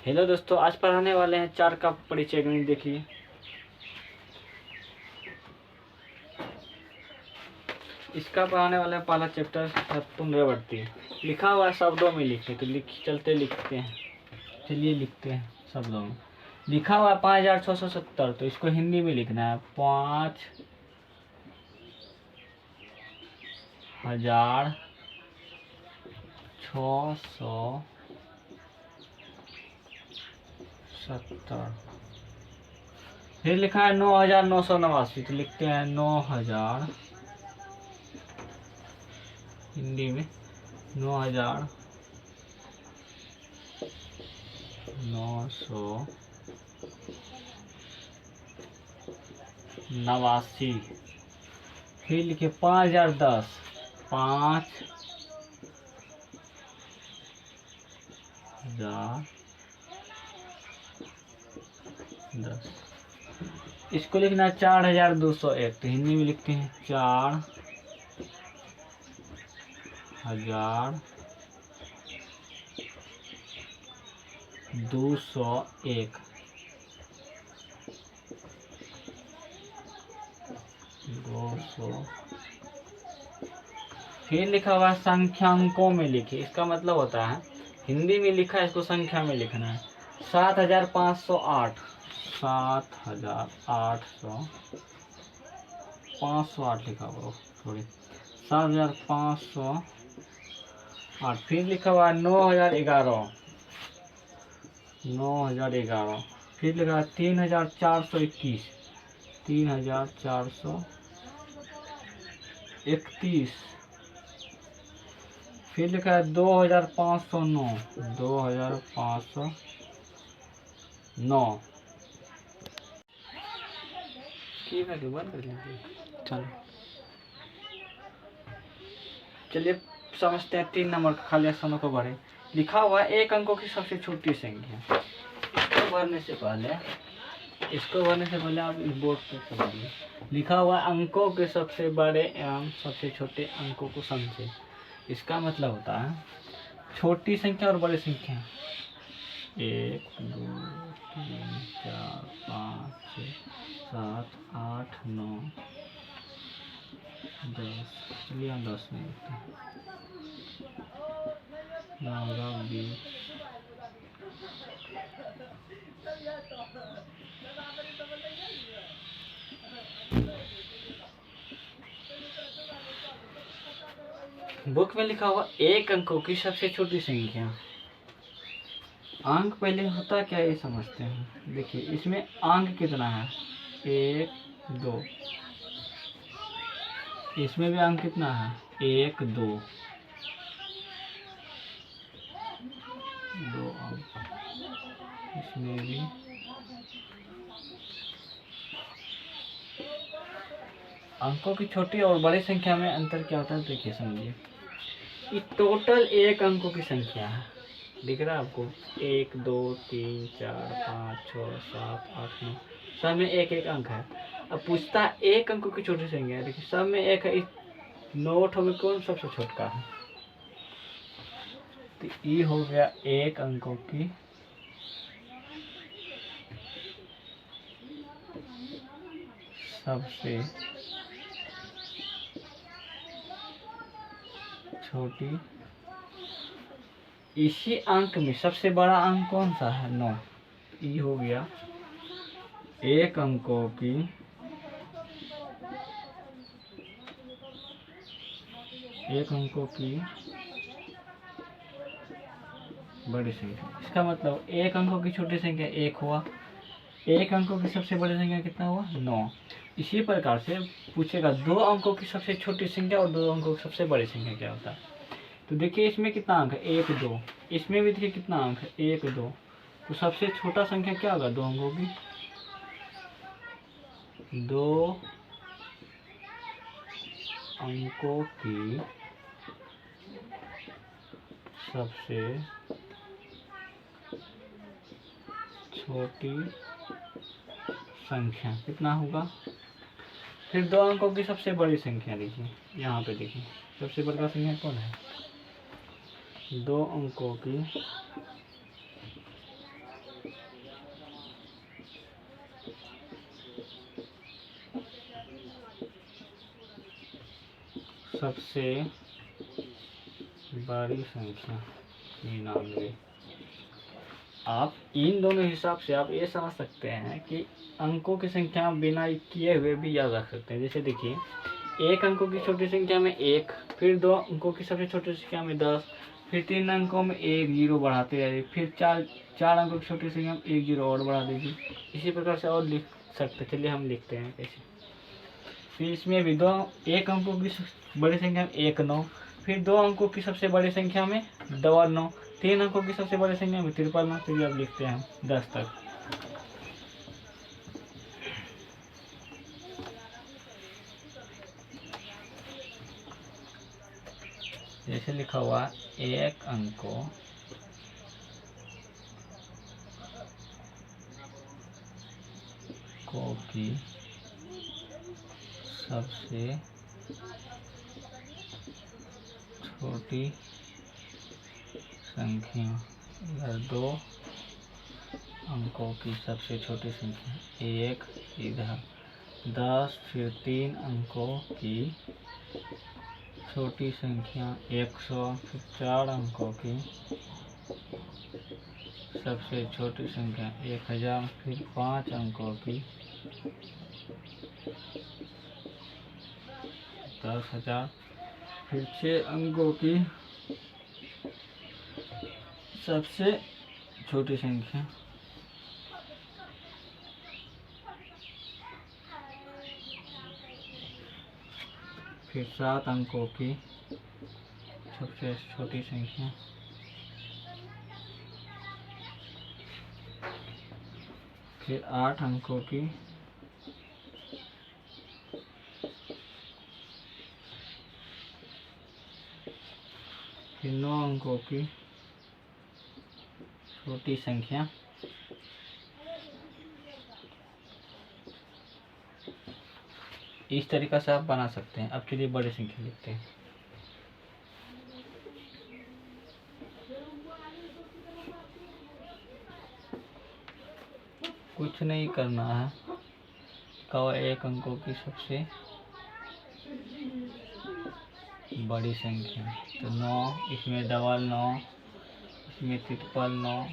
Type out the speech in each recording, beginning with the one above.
Hello दोस्तों, आज पढ़ाने वाले हैं 4 का परिचय गणित। देखिए, इसका पढ़ाने वाले हैं पहला चैप्टर पुनरावृत्ति। लिखा हुआ है शब्दों में लिखे, तो चलते लिखते हैं। चलिए लिखते हैं शब्दों में। लिखा हुआ है 5670, तो इसको हिंदी में लिखना है 5670। फिर लिखा है 9989, तो लिखते हैं 9000 हिंदी में 9989। फिर लिखे 5010, 5010। इसको लिखना है 4201, तो हिंदी में लिखते हैं 4201। 200। फिर लिखा हुआ है संख्यांकों में लिखे। इसका मतलब होता है, हिंदी में लिखा है, इसको संख्या में लिखना है 7508। 508 लिखा हुआ, सॉरी 7508। फिर लिखा हुआ है 9011। 9011। फिर लिखा है 3421। 3421। फिर लिखा है 2509। 2509। बंद कर दीजिए। चलो चलिए समझते हैं 3 नंबर का खाली स्थानों को भरे। लिखा हुआ है एक अंकों की सबसे छोटी संख्या। इसको भरने से पहले आप इस बोर्ड पे समझिए। लिखा हुआ है अंकों के सबसे बड़े एवं सबसे छोटे अंकों को समझे। इसका मतलब होता है छोटी संख्या और बड़ी संख्या 1 2 3 4 5 6 7 8 9 10। चलिए हम 10 में लिखते हैं। 20। बुक में लिखा हुआ एक अंकों की सबसे छोटी संख्या। अंक पहले होता क्या ये समझते हैं। देखिए इसमें अंक कितना है, 1 2। इसमें भी अंक कितना है, 1 2 2 अंक। इसमें भी अंकों की छोटी और बड़ी संख्या में अंतर क्या होता है, देखिए समझिए। ये टोटल एक अंकों की संख्या है, दिख रहा है आपको। 1 2 3 4 5 6 7 8 9, सब में एक एक अंक है। अब पूछता है एक अंकों की छोटी संख्या है। देखिए सब में एक है, 9 में कौन सबसे छोटा है, तो ये हो गया एक अंकों की सबसे छोटी। इसी अंक में सबसे बड़ा अंक कौन सा है, 9। ये हो गया एक अंकों की बड़ी संख्या। इसका मतलब एक अंकों की छोटी संख्या 1 हुआ, एक अंकों की सबसे बड़ी संख्या कितना हुआ, 9। इसी प्रकार से पूछेगा 2 अंकों की सबसे छोटी संख्या और 2 अंकों की सबसे बड़ी संख्या क्या होता है। तो देखिए इसमें कितना अंक है, 1 2। इसमें भी देखिए कितना अंक है, 1 2। तो सबसे छोटा संख्या क्या होगा, 2 अंकों की, 2 अंकों की सबसे छोटी संख्या कितना होगा। फिर 2 अंकों की सबसे बड़ी संख्या देखिए, यहाँ पे देखिए सबसे बड़ा संख्या कौन है, 2 अंकों की सबसे बड़ी संख्या 99। आप इन दोनों हिसाब से आप ये समझ सकते हैं कि अंकों की संख्या बिना किए हुए भी याद रख सकते हैं। जैसे देखिए, एक अंकों की छोटी संख्या में 1, फिर 2 अंकों की सबसे छोटी संख्या में 10, फिर 3 अंकों में 1 0 बढ़ाते जाइए, फिर 4 अंकों की छोटी संख्या में 1 0 और बढ़ा दीजिए। इसी प्रकार से और लिख सकते। चलिए हम लिखते हैं कैसे। फिर इसमें भी एक अंकों की बड़ी संख्या में 1 9, फिर 2 अंकों की सबसे बड़ी संख्या में 9, 3 अंकों की सबसे बड़ी संख्या में 53। चलिए अब लिखते हैं 10 तक। जैसे लिखा हुआ एक अंकों की सबसे छोटी संख्या या 2 अंकों की सबसे छोटी संख्या 1, इधर 10, फिर 3 अंकों की छोटी संख्या 100, फिर 4 अंकों की सबसे छोटी संख्या 1000, फिर 5 अंकों की 10,000, फिर 6 अंकों की सबसे छोटी संख्या, फिर 7 अंकों की सबसे छोटी संख्या, फिर 8 अंकों की फिर 9 अंकों की छोटी संख्या, इस तरीका से आप बना सकते हैं। अब चलिए बड़ी संख्या लिखते हैं। कुछ नहीं करना है, कहो एक अंकों की सबसे बड़ी संख्या तो 9, इसमें 9, इसमें 9,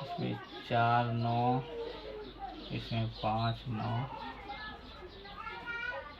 इसमें 4 9, इसमें 5 9,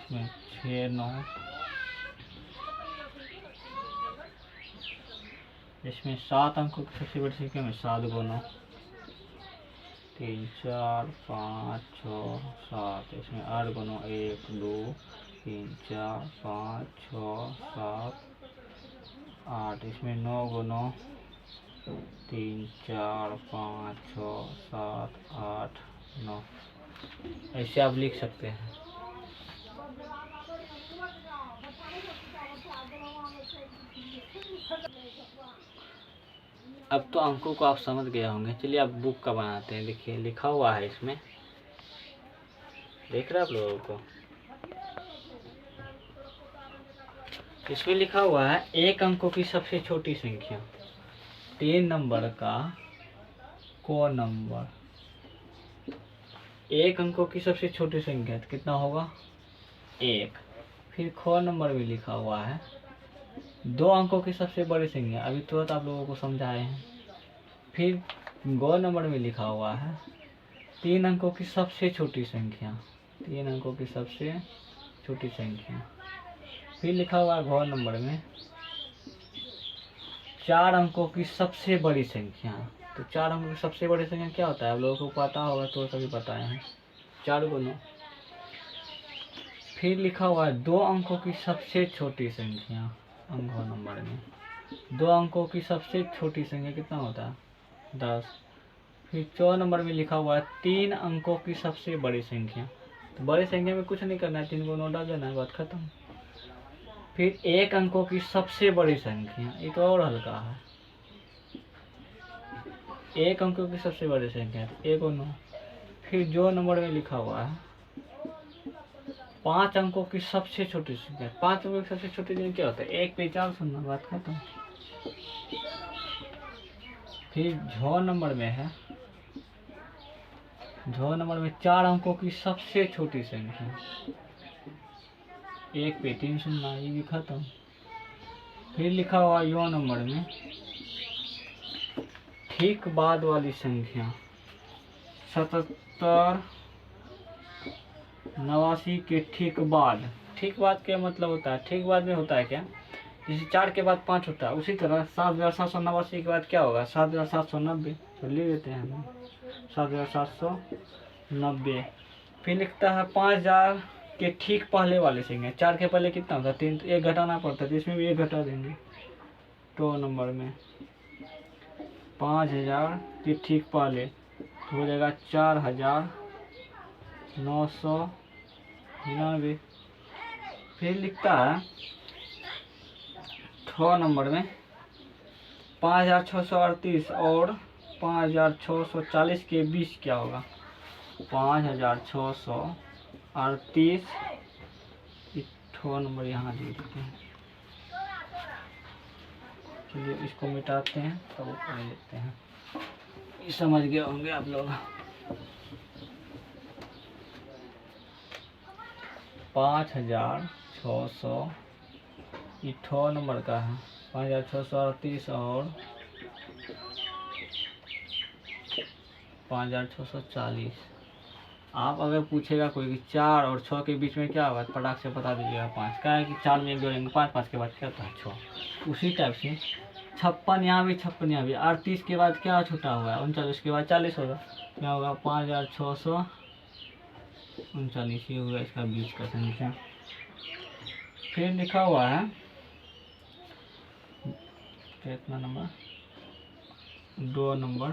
इसमें 6 9, इसमें 7 अंकों की सबसे बड़ी संख्या में 7 × 9, 3 4 5 6 7, इसमें 8 × 9 1 2 3 4 5 6 7 8, इसमें 9 × 9 3 4 5 6 7 8 9। ऐसे आप लिख सकते हैं। अब तो अंकों को आप समझ गए होंगे। चलिए अब बुक का बनाते हैं। देखिए लिखा हुआ है इसमें, देख रहे हैं आप लोगों को। इसमें लिखा हुआ है एक अंकों की सबसे छोटी संख्या, 3 नंबर का को नंबर। एक अंकों की सबसे छोटी संख्या तो कितना होगा 1। फिर ख नंबर में लिखा हुआ है 2 अंकों की सबसे बड़ी संख्या, अभी तुरंत आप लोगों को समझाए हैं। फिर ग नंबर में लिखा हुआ है 3 अंकों की सबसे छोटी संख्या, 3 अंकों की सबसे छोटी संख्या। फिर लिखा हुआ है घ नंबर में 4 अंकों की सबसे बड़ी संख्या। तो 4 अंकों की सबसे बड़ी संख्या क्या होता है आप लोगों को पता होगा, तो सभी बताए हैं 4 × 9। फिर लिखा हुआ है 2 अंकों की सबसे छोटी संख्या, अंक नंबर में 2 अंकों की सबसे छोटी संख्या कितना होता है 10। फिर 4 नंबर में लिखा हुआ है 3 अंकों की सबसे बड़ी संख्या। तो बड़ी संख्या में कुछ नहीं करना है, 3 को नोट डाल देना है, बात खत्म। फिर 1 अंकों की सबसे बड़ी संख्या, ये तो और हल्का है। 1 अंकों की सबसे बड़ी संख्या 1 और 9। फिर जो नंबर में लिखा हुआ है 5 अंकों की सबसे छोटी संख्या। 5 अंकों की सबसे छोटी संख्या क्या होता है 1 पे 4 सुनना, बात खत्म। फिर झ नंबर में है, झ नंबर में 4 अंकों की सबसे छोटी संख्या। एक पे 3 शून्य, ये भी खत्म। फिर लिखा हुआ 9 नंबर में ठीक बाद वाली संख्या 77 89 के ठीक बाद। ठीक बाद क्या मतलब होता है? ठीक बाद में होता है क्या, जैसे 4 के बाद 5 होता है, उसी तरह 7789 के बाद क्या होगा? 7790। तो ले लेते हैं हम 7790। फिर लिखता है 5000 के ठीक पहले वाले संख्या। 4 के पहले कितना होता है? 3, तो 1 घटाना पड़ता है, तो इसमें भी 1 घटा देंगे। 2 नंबर में 5000 के ठीक पहले तो हो जाएगा 4999। फिर लिखता है 6 नंबर में 5638 और 5640 के बीच क्या होगा? 5638, 6 नंबर यहाँ दे देते हैं। चलिए इसको मिटाते हैं, तब तो कर लेते हैं। ये समझ गए होंगे आप लोग। 5600, ये 6 नंबर का है। 5638 और 5640। आप अगर पूछेगा कोई कि 4 और 6 के बीच में क्या होगा, फटाक से बता दीजिएगा 5। क्या है कि 4 में 1 जोड़ेंगे 5, 5 के बाद क्या होता है? 6। उसी टाइप से 56 यहाँ भी, 56 यहाँ भी। 38 के बाद क्या छूटा हुआ है? 39 के बाद 40 होगा। क्या होगा? 5639। ये होगा इसका बीच का संख्या। फिर लिखा हुआ है कितना नंबर? 2 नंबर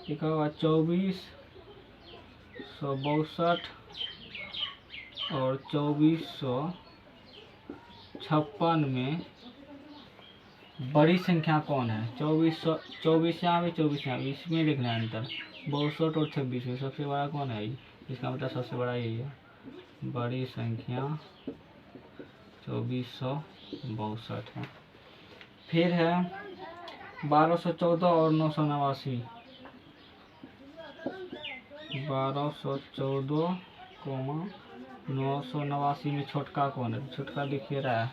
लिखा हुआ 2462 और 2456 में बड़ी संख्या कौन है? 24 यहाँ भी, 24 यहाँ भी, इसमें लिखना है अंतर। 62 और 26 में सबसे बड़ा कौन है? इसका मतलब सबसे बड़ा यही है। बड़ी संख्या 2462 है। फिर है 1214 और 989। 1214, 989 में छोटका कौन है? छोटका लिखिए रहा है